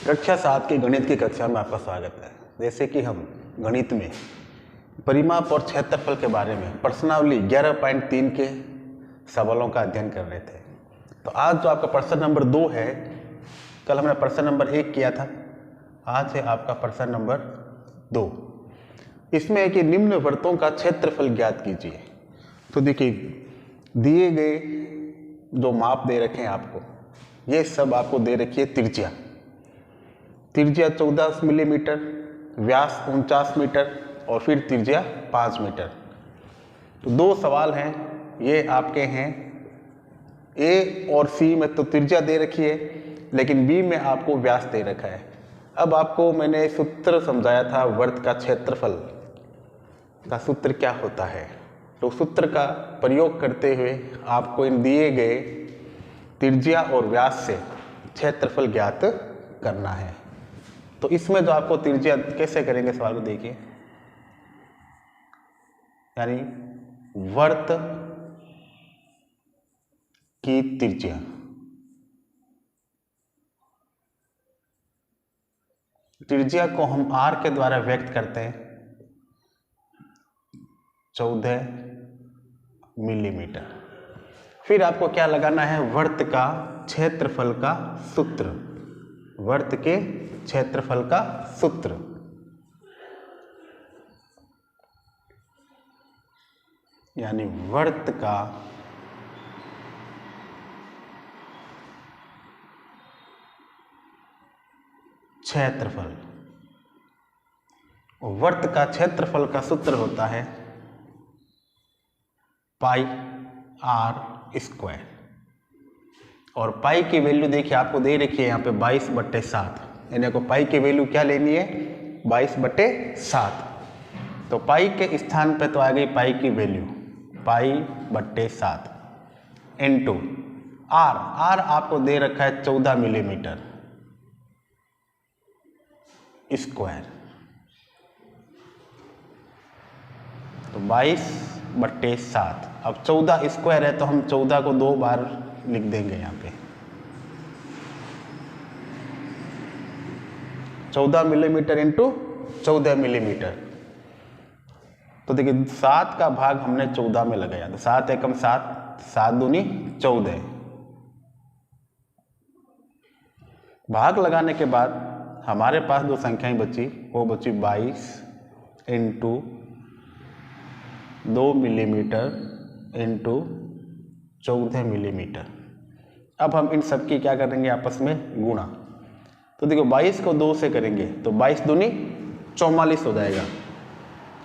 कक्षा 7 की गणित की कक्षा में आपका स्वागत है। जैसे कि हम गणित में परिमाप और क्षेत्रफल के बारे में प्रश्नावली 11.3 के सवालों का अध्ययन कर रहे थे। तो आज जो आपका प्रश्न नंबर 2 है, कल हमने प्रश्न नंबर 1 किया था, आज है आपका प्रश्न नंबर 2। इसमें है कि निम्न वृत्तों का क्षेत्रफल ज्ञात कीजिए। तो देखिए, दिए गए जो माप दे रखे हैं आपको, ये सब आपको दे रखी है त्रिज्या 14 मिलीमीटर, व्यास 49 मीटर और फिर त्रिज्या 5 मीटर। तो दो सवाल हैं, ये आपके हैं ए और सी में तो त्रिज्या दे रखी है, लेकिन बी में आपको व्यास दे रखा है। अब आपको मैंने सूत्र समझाया था वृत्त का क्षेत्रफल का सूत्र क्या होता है, तो सूत्र का प्रयोग करते हुए आपको इन दिए गए त्रिज्या और व्यास से क्षेत्रफल ज्ञात करना है। तो इसमें जो आपको त्रिज्या कैसे करेंगे, सवाल को देखिए, यानी वृत्त की त्रिज्या को हम r के द्वारा व्यक्त करते हैं 14 मिलीमीटर। फिर आपको क्या लगाना है, वृत्त का क्षेत्रफल का सूत्र, वृत्त के क्षेत्रफल का सूत्र। यानी वृत्त का क्षेत्रफल, वृत्त का क्षेत्रफल का सूत्र होता है पाई r स्क्वायर। और पाई की वैल्यू देखिए आपको दे रखी है यहाँ पे 22/7, यानी को पाई की वैल्यू क्या लेनी है, 22/7। तो पाई के स्थान पे तो आ गई पाई की वैल्यू पाई/7 इनटू r आपको दे रखा है 14 मिलीमीटर स्क्वायर। तो 22/7, अब 14 स्क्वायर है तो हम 14 को 2 बार लिख देंगे यहाँ पे। 14 मिलीमीटर इंटू 14 मिलीमीटर। तो देखिए 7 का भाग हमने 14 में लगाया, तो 7 एकम 7, 7 दूनी 14। भाग लगाने के बाद हमारे पास जो संख्याएं बची वो बची 22 इंटू 2 मिलीमीटर इंटू 14 मिलीमीटर। अब हम इन सब की क्या करेंगे, आपस में गुणा। तो देखो 22 को 2 से करेंगे तो 22 दूनी 44 हो जाएगा,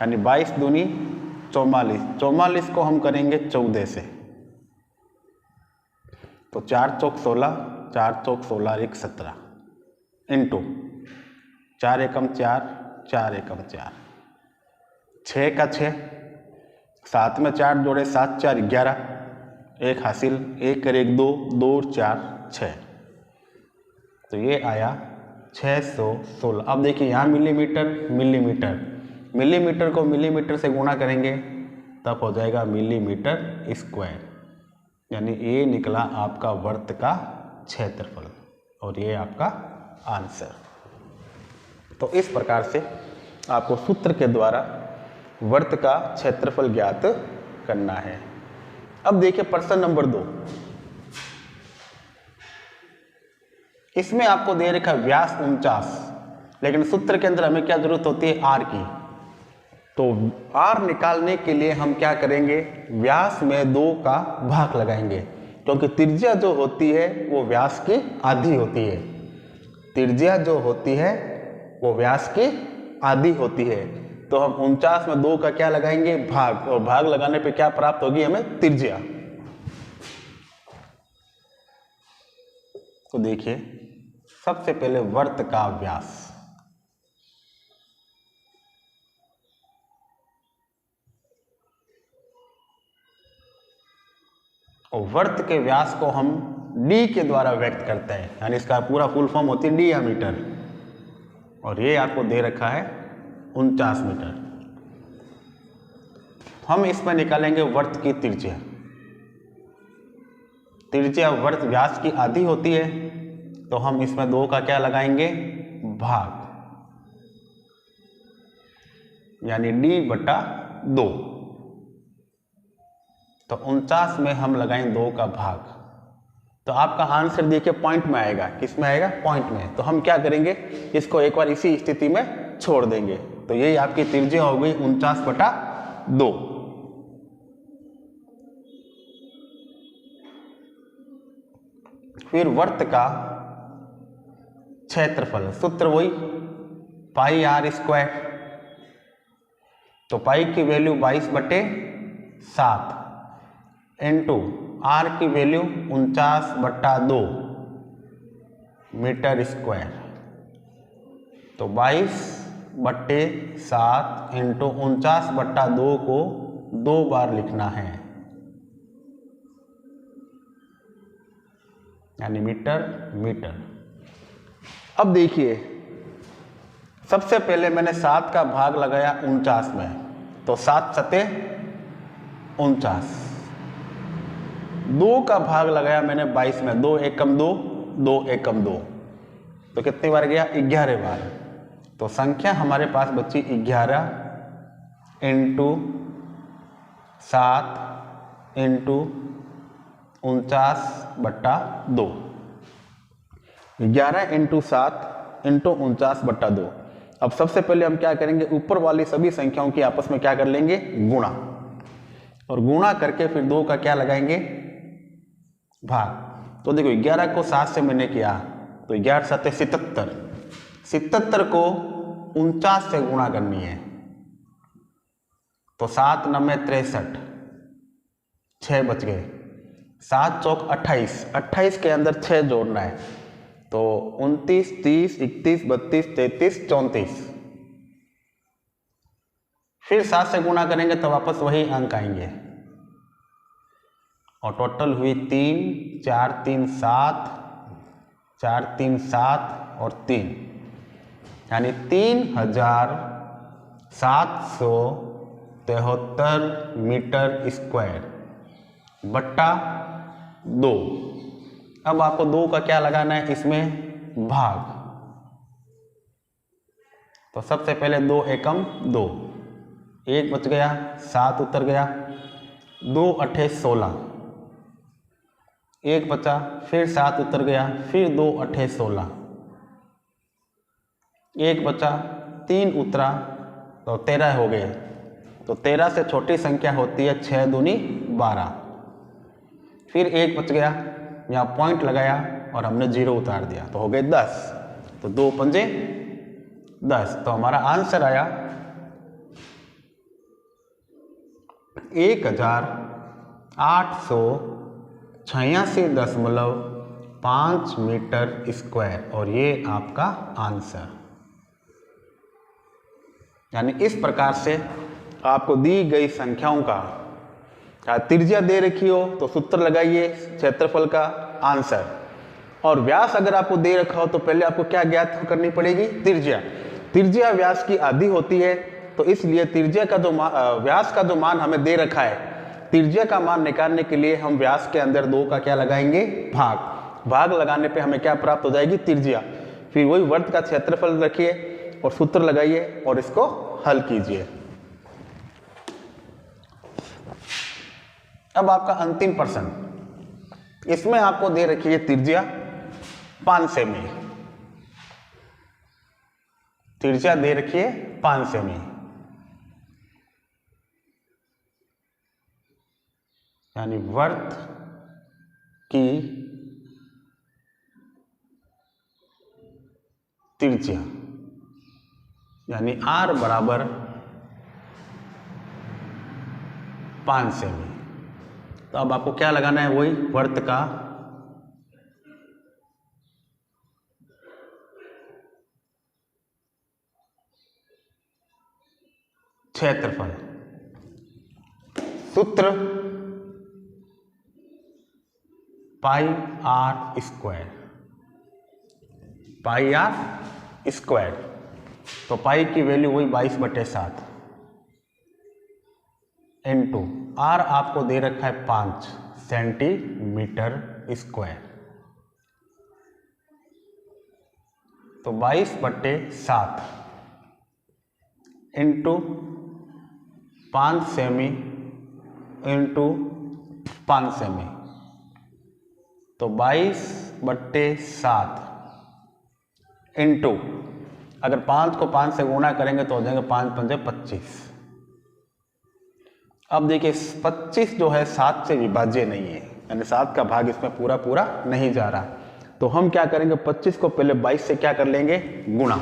यानी 22 दूनी 44, 44 को हम करेंगे 14 से, तो 4 चौक 16, 4 चौक 16 1 17 इंटू 4 एकम 4, 4 एकम 4, 6 का 6, 7 में 4 जोड़े 7 4 11, 1 हासिल, 1 कर 1 2, 2 4 6, तो ये आया 616। अब देखिए यहाँ मिलीमीटर मिलीमीटर, मिलीमीटर को मिलीमीटर से गुणा करेंगे तब हो जाएगा मिलीमीटर स्क्वायर, यानी ये निकला आपका वृत्त का क्षेत्रफल और ये आपका आंसर। तो इस प्रकार से आपको सूत्र के द्वारा वृत्त का क्षेत्रफल ज्ञात करना है। अब देखिए प्रश्न नंबर 2, इसमें आपको दे रखा व्यास 49, लेकिन सूत्र के अंदर हमें क्या जरूरत होती है, r की। तो r निकालने के लिए हम क्या करेंगे, व्यास में 2 का भाग लगाएंगे, क्योंकि त्रिज्या जो होती है वो व्यास की आधी होती है। त्रिज्या जो होती है वो व्यास की आधी होती है। तो हम 49 में 2 का क्या लगाएंगे, भाग, और भाग लगाने पे क्या प्राप्त होगी हमें, त्रिज्या। तो देखिए सबसे पहले वृत्त का व्यास, और वृत्त के व्यास को हम d के द्वारा व्यक्त करते हैं, यानी इसका पूरा फुल फॉर्म होती है डियामीटर, और ये आपको दे रखा है 49 मीटर। हम इसमें निकालेंगे वृत्त की त्रिज्या। त्रिज्या वृत्त व्यास की आधी होती है, तो हम इसमें 2 का क्या लगाएंगे, भाग, यानी D/2। तो 49 में हम लगाएं 2 का भाग, तो आपका आंसर देखिए पॉइंट में आएगा। किस में आएगा, पॉइंट में। तो हम क्या करेंगे, इसको एक बार इसी स्थिति में छोड़ देंगे। तो यही आपकी त्रिज्या हो गई 49/2। फिर वर्त का क्षेत्रफल, सूत्र वही πr²। तो पाई की वैल्यू 22/7 इंटू आर की वैल्यू 49/2 मीटर स्क्वायर। तो 22/7 इंटू 49/2 को 2 बार लिखना है, यानी मीटर मीटर। अब देखिए, सबसे पहले मैंने 7 का भाग लगाया 49 में, तो 7 सते 49। 2 का भाग लगाया मैंने 22 में, 2 एकम 2, 2 एकम 2, तो कितनी बार गया, 11 बार। तो संख्या हमारे पास बची 11 इंटू 7 इंटू 49/2। 11 into 7 into 49/2। अब सबसे पहले हम क्या करेंगे, ऊपर वाली सभी संख्याओं की आपस में क्या कर लेंगे, गुणा, और गुणा करके फिर 2 का क्या लगाएंगे, भाग। तो देखो 11 को 7 से मैंने किया, तो 11 7 77, 77 को 49 से गुणा करनी है, तो 7 9 63, 6 बच गए। 7 चौक 28, 28 के अंदर 6 जोड़ना है, तो 29 30 31 32 33 34। फिर 7 से गुणा करेंगे तो वापस वही अंक आएंगे, और टोटल हुई 3 4 3 7 4 3 7 और 3, यानी 3773 मीटर स्क्वायर बट्टा 2। अब आपको 2 का क्या लगाना है, इसमें भाग। तो सबसे पहले 2 एकम 2, 1 बच गया, 7 उतर गया, 2 8 16, 1 बचा, फिर 7 उतर गया, फिर 2 8 16, 1 बचा, 3 उतरा, तो 13 हो गए। तो 13 से छोटी संख्या होती है 6 दूनी 12। फिर 1 बच गया, यहाँ पॉइंट लगाया और हमने 0 उतार दिया, तो हो गए 10। तो 2 पंजे 10। तो हमारा आंसर आया 1886.5 मीटर स्क्वायर, और ये आपका आंसर। यानी इस प्रकार से आपको दी गई संख्याओं का त्रिज्या दे रखी हो तो सूत्र लगाइए क्षेत्रफल का आंसर, और व्यास अगर आपको दे रखा हो तो पहले आपको क्या ज्ञात करनी पड़ेगी, त्रिज्या। त्रिज्या व्यास की आधी होती है, तो इसलिए त्रिज्या का जो व्यास का जो मान हमें दे रखा है, त्रिज्या का मान निकालने के लिए हम व्यास के अंदर 2 का क्या लगाएंगे, भाग। भाग लगाने पे हमें क्या प्राप्त हो जाएगी, त्रिज्या। फिर वही वर्त का क्षेत्रफल रखिए और सूत्र लगाइए और इसको हल कीजिए। अब आपका अंतिम प्रश्न, इसमें आपको दे रखी है त्रिज्या 5 सेमी, त्रिज्या दे रखी है 5 सेमी, यानी वर्त की त्रिज्या, यानी r बराबर 5 सेमी। तो अब आपको क्या लगाना है, वही वर्त का क्षेत्रफल। सूत्र πr², πr²। तो पाई की वैल्यू वही 22/7 इंटू आर आपको दे रखा है 5 सेंटीमीटर स्क्वायर। तो 22/7 इंटू 5 सेमी इंटू 5 सेमी, तो 22/7 इंटू, अगर 5 को 5 से गुणा करेंगे तो हो जाएंगे 5 पंजे 25। अब देखिए 25 जो है 7 से विभाज्य नहीं है, यानी 7 का भाग इसमें पूरा पूरा नहीं जा रहा, तो हम क्या करेंगे 25 को पहले 22 से क्या कर लेंगे गुणा,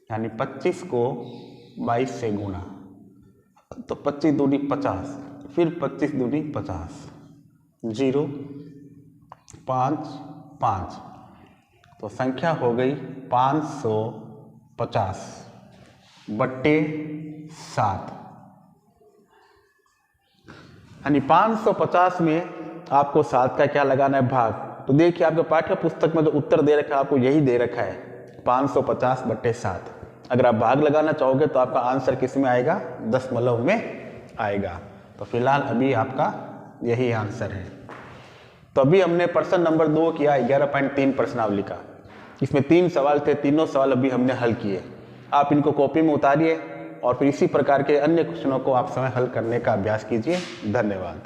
यानी 25 को 22 से गुणा, तो 25 दूनी 50, फिर 25 दूनी 50, 0 5 5, तो संख्या हो गई 550/7, यानी 550 में आपको 7 का क्या लगाना है भाग। तो देखिए आपके पाठ्य पुस्तक में जो उत्तर दे रखा है आपको यही दे रखा है 550/7। अगर आप भाग लगाना चाहोगे तो आपका आंसर किस में आएगा, दशमलव में आएगा। तो फिलहाल अभी आपका यही आंसर है। तो अभी हमने प्रश्न नंबर 2 किया 11.3 प्रश्नावली का। इसमें 3 सवाल थे, तीनों सवाल अभी हमने हल किए। आप इनको कॉपी में उतारिए और फिर इसी प्रकार के अन्य क्वेश्चनों को आप समय हल करने का अभ्यास कीजिए। धन्यवाद।